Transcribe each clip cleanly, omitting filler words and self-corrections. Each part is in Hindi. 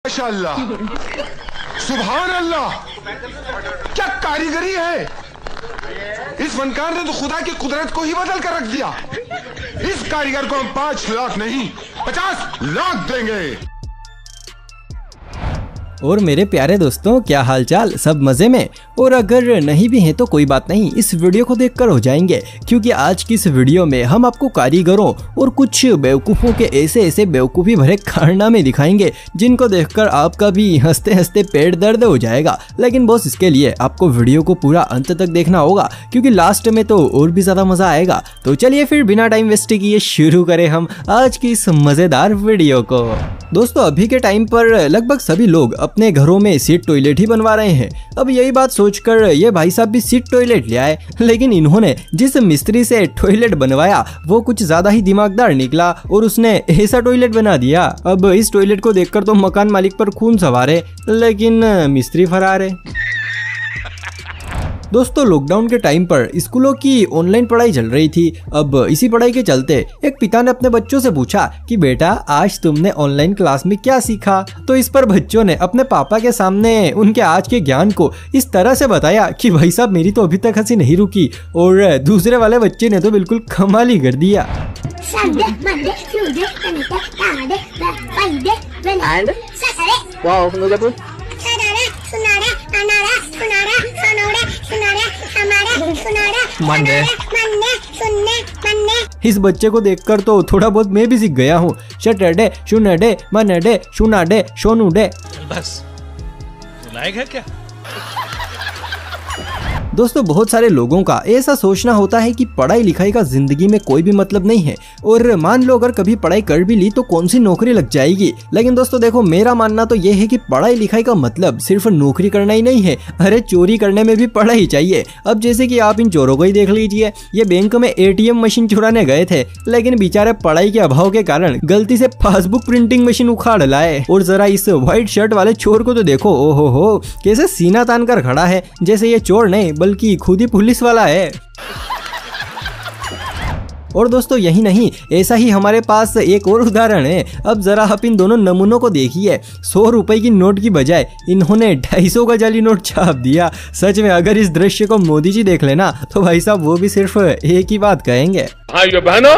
माशाअल्लाह, सुभान अल्लाह, क्या कारीगरी है। इस फनकार ने तो खुदा की कुदरत को ही बदल कर रख दिया। इस कारीगर को हम 5 लाख नहीं 50 लाख देंगे। और मेरे प्यारे दोस्तों, क्या हालचाल, सब मजे में? और अगर नहीं भी हैं तो कोई बात नहीं, इस वीडियो को देखकर हो जाएंगे, क्योंकि आज की इस वीडियो में हम आपको कारीगरों और कुछ बेवकूफ़ों के ऐसे बेवकूफ़ी भरे कारनामे दिखाएंगे जिनको देखकर आपका भी हंसते हंसते पेट दर्द हो जाएगा। लेकिन बॉस, इसके लिए आपको वीडियो को पूरा अंत तक देखना होगा, क्योंकि लास्ट में तो और भी ज़्यादा मज़ा आएगा। तो चलिए फिर बिना टाइम वेस्ट किए शुरू करें हम आज की इस मज़ेदार वीडियो को। दोस्तों, अभी के टाइम पर लगभग सभी लोग अपने घरों में सीट टॉयलेट ही बनवा रहे हैं। अब यही बात सोचकर ये भाई साहब भी सीट टॉयलेट ले आए, लेकिन इन्होंने जिस मिस्त्री से टॉयलेट बनवाया वो कुछ ज्यादा ही दिमागदार निकला और उसने ऐसा टॉयलेट बना दिया। अब इस टॉयलेट को देखकर तो मकान मालिक पर खून सवार है, लेकिन मिस्त्री फरार है। दोस्तों, लॉकडाउन के टाइम पर स्कूलों की ऑनलाइन पढ़ाई चल रही थी। अब इसी पढ़ाई के चलते एक पिता ने अपने बच्चों से पूछा कि बेटा, आज तुमने ऑनलाइन क्लास में क्या सीखा? तो इस पर बच्चों ने अपने पापा के सामने उनके आज के ज्ञान को इस तरह से बताया कि भाई साहब, मेरी तो अभी तक हंसी नहीं रुकी। और दूसरे वाले बच्चे ने तो बिल्कुल कमाल ही कर दिया। इस बच्चे को देखकर तो थोड़ा बहुत मैं भी सीख गया हूँ। शटरडे, शुनडे, मनडे, शुनाडे, शोनुडे। बस लायक है क्या? दोस्तों, बहुत सारे लोगों का ऐसा सोचना होता है कि पढ़ाई लिखाई का जिंदगी में कोई भी मतलब नहीं है, और मान लो अगर कभी पढ़ाई कर भी ली तो कौन सी नौकरी लग जाएगी। लेकिन दोस्तों देखो, मेरा मानना तो ये है कि पढ़ाई लिखाई का मतलब सिर्फ नौकरी करना ही नहीं है। अरे, चोरी करने में भी पढ़ाई चाहिए। अब जैसे कि आप इन चोरों को ही देख लीजिए, ये बैंक में ATM मशीन चुराने गए थे, लेकिन बेचारे पढ़ाई के अभाव के कारण गलती से पासबुक प्रिंटिंग मशीन उखाड़ लाए। और जरा इस व्हाइट शर्ट वाले चोर को तो देखो, ओहो हो, कैसे सीना तान कर खड़ा है, जैसे ये चोर नहीं बल्कि खुद ही पुलिस वाला है। और दोस्तों, यही नहीं, ऐसा ही हमारे पास एक और उदाहरण है। अब जरा आप इन दोनों नमूनों को देखिए। 100 रुपए की नोट की बजाय इन्होंने 250 का जाली नोट छाप दिया। सच में अगर इस दृश्य को मोदी जी देख लेना तो भाई साहब वो भी सिर्फ एक ही बात कहेंगे, भाइयों बहनों,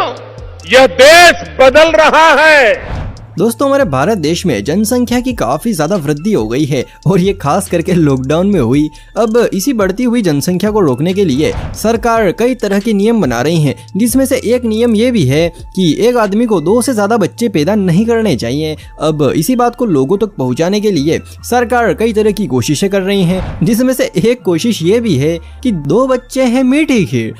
यह देश बदल रहा है। दोस्तों, हमारे भारत देश में जनसंख्या की काफी ज्यादा वृद्धि हो गई है, और ये खास करके लॉकडाउन में हुई। अब इसी बढ़ती हुई जनसंख्या को रोकने के लिए सरकार कई तरह के नियम बना रही है, जिसमें से एक नियम ये भी है कि एक आदमी को 2 से ज्यादा बच्चे पैदा नहीं करने चाहिए। अब इसी बात को लोगों तक पहुंचाने के लिए सरकार कई तरह की कोशिशें कर रही है, जिसमें से एक कोशिश ये भी है कि 2 बच्चे हैं मीठी खीर,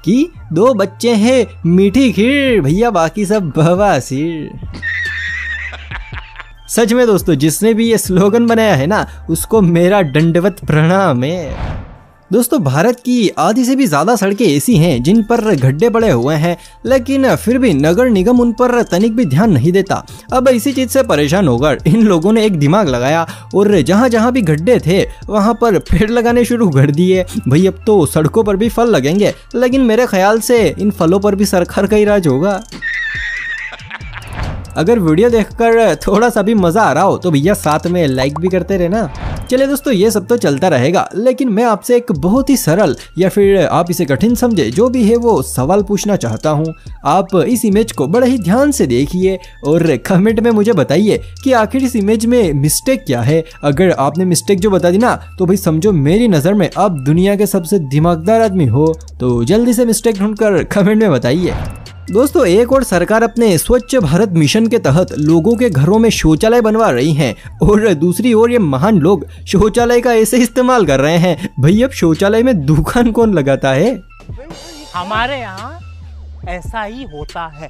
कि 2 बच्चे हैं मीठी खीर, भैया बाकी सब बवासीर। सच में दोस्तों, जिसने भी ये स्लोगन बनाया है ना, उसको मेरा दंडवत प्रणाम है। दोस्तों, भारत की आधी से भी ज्यादा सड़कें ऐसी हैं जिन पर गड्ढे पड़े हुए हैं, लेकिन फिर भी नगर निगम उन पर तनिक भी ध्यान नहीं देता। अब इसी चीज से परेशान होकर इन लोगों ने एक दिमाग लगाया और जहां जहां भी गड्ढे थे वहां पर पेड़ लगाने शुरू कर दिए। भाई, अब तो सड़कों पर भी फल लगेंगे, लेकिन मेरे ख्याल से इन फलों पर भी सरकार का ही राज होगा। अगर वीडियो देखकर थोड़ा सा भी मजा आ रहा हो तो भैया साथ में लाइक भी करते रहना। चलिए दोस्तों, ये सब तो चलता रहेगा, लेकिन मैं आपसे एक बहुत ही सरल या फिर आप इसे कठिन समझे, जो भी है वो सवाल पूछना चाहता हूँ। आप इस इमेज को बड़े ही ध्यान से देखिए और कमेंट में मुझे बताइए कि आखिर इस इमेज में मिस्टेक क्या है। अगर आपने मिस्टेक जो बता दी ना, तो भाई समझो मेरी नज़र में आप दुनिया के सबसे दिमागदार आदमी हो। तो जल्दी से मिस्टेक ढूंढकर कमेंट में बताइए। दोस्तों, एक और सरकार अपने स्वच्छ भारत मिशन के तहत लोगों के घरों में शौचालय बनवा रही हैं, और दूसरी ओर ये महान लोग शौचालय का ऐसे इस्तेमाल कर रहे हैं। भाई, अब शौचालय में दुकान कौन लगाता है? हमारे यहाँ ऐसा ही होता है।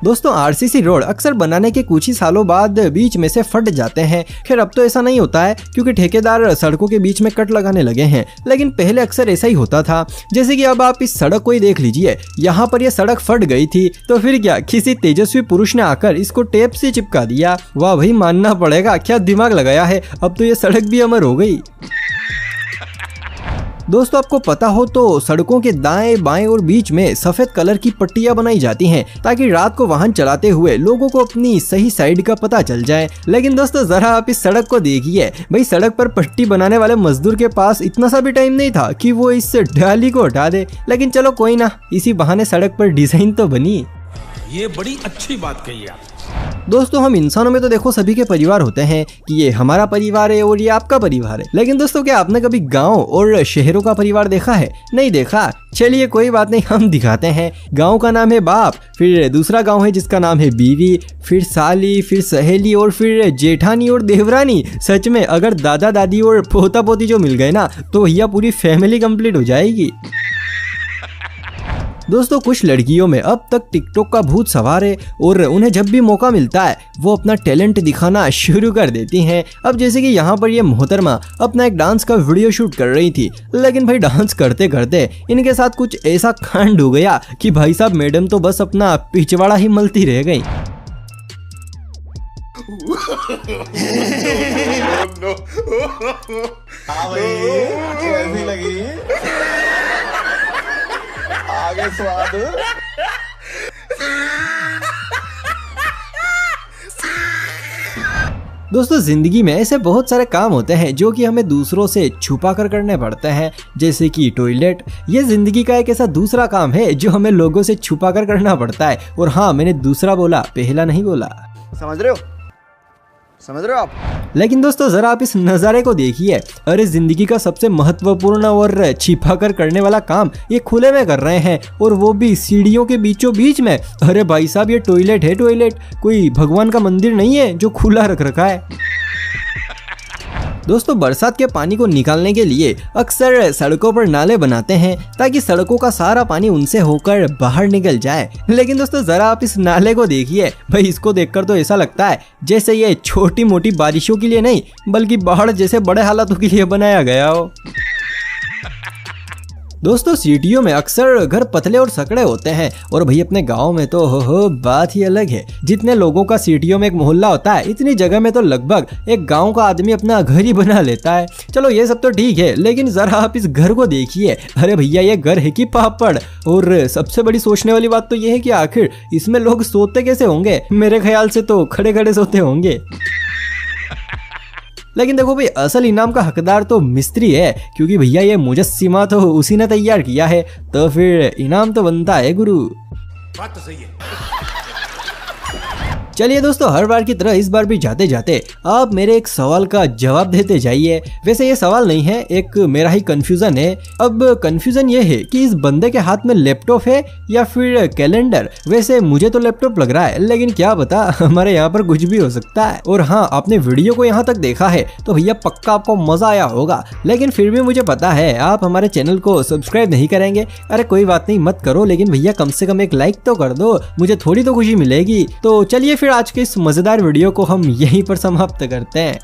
दोस्तों, RCC रोड अक्सर बनाने के कुछ ही सालों बाद बीच में से फट जाते हैं। खैर, अब तो ऐसा नहीं होता है, क्योंकि ठेकेदार सड़कों के बीच में कट लगाने लगे हैं, लेकिन पहले अक्सर ऐसा ही होता था। जैसे कि अब आप इस सड़क को ही देख लीजिए, यहाँ पर यह सड़क फट गई थी, तो फिर क्या, किसी तेजस्वी पुरुष ने आकर इसको टेप से चिपका दिया। वाह भाई, मानना पड़ेगा, क्या दिमाग लगाया है। अब तो ये सड़क भी अमर हो गई। दोस्तों आपको पता हो तो सड़कों के दाएं बाएं और बीच में सफेद कलर की पट्टियां बनाई जाती हैं ताकि रात को वाहन चलाते हुए लोगों को अपनी सही साइड का पता चल जाए। लेकिन दोस्तों जरा आप इस सड़क को देखिए, भाई सड़क पर पट्टी बनाने वाले मजदूर के पास इतना सा भी टाइम नहीं था कि वो इस डाली को हटा दे। लेकिन चलो कोई ना, इसी बहाने सड़क पर डिजाइन तो बनी। ये बड़ी अच्छी बात कही आप। दोस्तों हम इंसानों में तो देखो सभी के परिवार होते हैं कि ये हमारा परिवार है और ये आपका परिवार है। लेकिन दोस्तों क्या आपने कभी गांव और शहरों का परिवार देखा है? नहीं देखा? चलिए कोई बात नहीं, हम दिखाते हैं। गांव का नाम है बाप, फिर दूसरा गांव है जिसका नाम है बीवी, फिर साली, फिर सहेली और फिर जेठानी और देवरानी। सच में अगर दादा दादी और पोता पोती जो मिल गए ना तो भैया पूरी फैमिली कंप्लीट हो जाएगी। दोस्तों कुछ लड़कियों में अब तक टिकटॉक का भूत सवार है और उन्हें जब भी मौका मिलता है वो अपना टैलेंट दिखाना शुरू कर देती हैं। अब जैसे कि यहाँ पर ये मोहतरमा अपना एक डांस का वीडियो शूट कर रही थी, लेकिन भाई डांस करते करते इनके साथ कुछ ऐसा कांड हो गया कि भाई साहब मैडम तो बस अपना पिछवाड़ा ही मलती रह गई। कैसी लगी? आगे स्वाद। दोस्तों जिंदगी में ऐसे बहुत सारे काम होते हैं जो कि हमें दूसरों से छुपा कर करने पड़ते हैं, जैसे कि टॉयलेट। ये जिंदगी का एक ऐसा दूसरा काम है जो हमें लोगों से छुपा कर करना पड़ता है। और हाँ, मैंने दूसरा बोला, पहला नहीं बोला। समझ रहे हो? समझ रहे हो आप? लेकिन दोस्तों जरा आप इस नज़ारे को देखिए। अरे जिंदगी का सबसे महत्वपूर्ण और छिपा कर करने वाला काम ये खुले में कर रहे हैं, और वो भी सीढ़ियों के बीचों बीच में। अरे भाई साहब ये टॉयलेट है, टॉयलेट कोई भगवान का मंदिर नहीं है जो खुला रख रखा है। दोस्तों बरसात के पानी को निकालने के लिए अक्सर सड़कों पर नाले बनाते हैं ताकि सड़कों का सारा पानी उनसे होकर बाहर निकल जाए। लेकिन दोस्तों जरा आप इस नाले को देखिए, भाई इसको देखकर तो ऐसा लगता है जैसे ये छोटी मोटी बारिशों के लिए नहीं बल्कि बाढ़ जैसे बड़े हालातों के लिए बनाया गया हो। दोस्तों सिटियों में अक्सर घर पतले और सकड़े होते हैं, और भाई अपने गांव में तो हो बात ही अलग है। जितने लोगों का सिटियों में एक मोहल्ला होता है, इतनी जगह में तो लगभग एक गांव का आदमी अपना घर ही बना लेता है। चलो ये सब तो ठीक है, लेकिन जरा आप इस घर को देखिए। अरे भैया ये घर है कि पापड़? और सबसे बड़ी सोचने वाली बात तो ये है कि आखिर इसमें लोग सोते कैसे होंगे? मेरे ख्याल से तो खड़े खड़े सोते होंगे। लेकिन देखो भाई असल इनाम का हकदार तो मिस्त्री है, क्योंकि भैया ये मुजस्सिमा तो उसी ने तैयार किया है, तो फिर इनाम तो बनता है गुरु। बात तो सही है। चलिए दोस्तों हर बार की तरह इस बार भी जाते जाते आप मेरे एक सवाल का जवाब देते जाइए। वैसे ये सवाल नहीं है, एक मेरा ही कंफ्यूजन है। अब कंफ्यूजन ये है कि इस बंदे के हाथ में लैपटॉप है या फिर कैलेंडर। वैसे मुझे तो लैपटॉप लग रहा है, लेकिन क्या पता हमारे यहाँ पर कुछ भी हो सकता है। और हाँ, आपने वीडियो को यहाँ तक देखा है तो भैया पक्का आपको मजा आया होगा, लेकिन फिर भी मुझे पता है आप हमारे चैनल को सब्सक्राइब नहीं करेंगे। अरे कोई बात नहीं, मत करो, लेकिन भैया कम से कम एक लाइक तो कर दो, मुझे थोड़ी तो खुशी मिलेगी। तो चलिए फिर आज के इस मजेदार वीडियो को हम यहीं पर समाप्त करते हैं।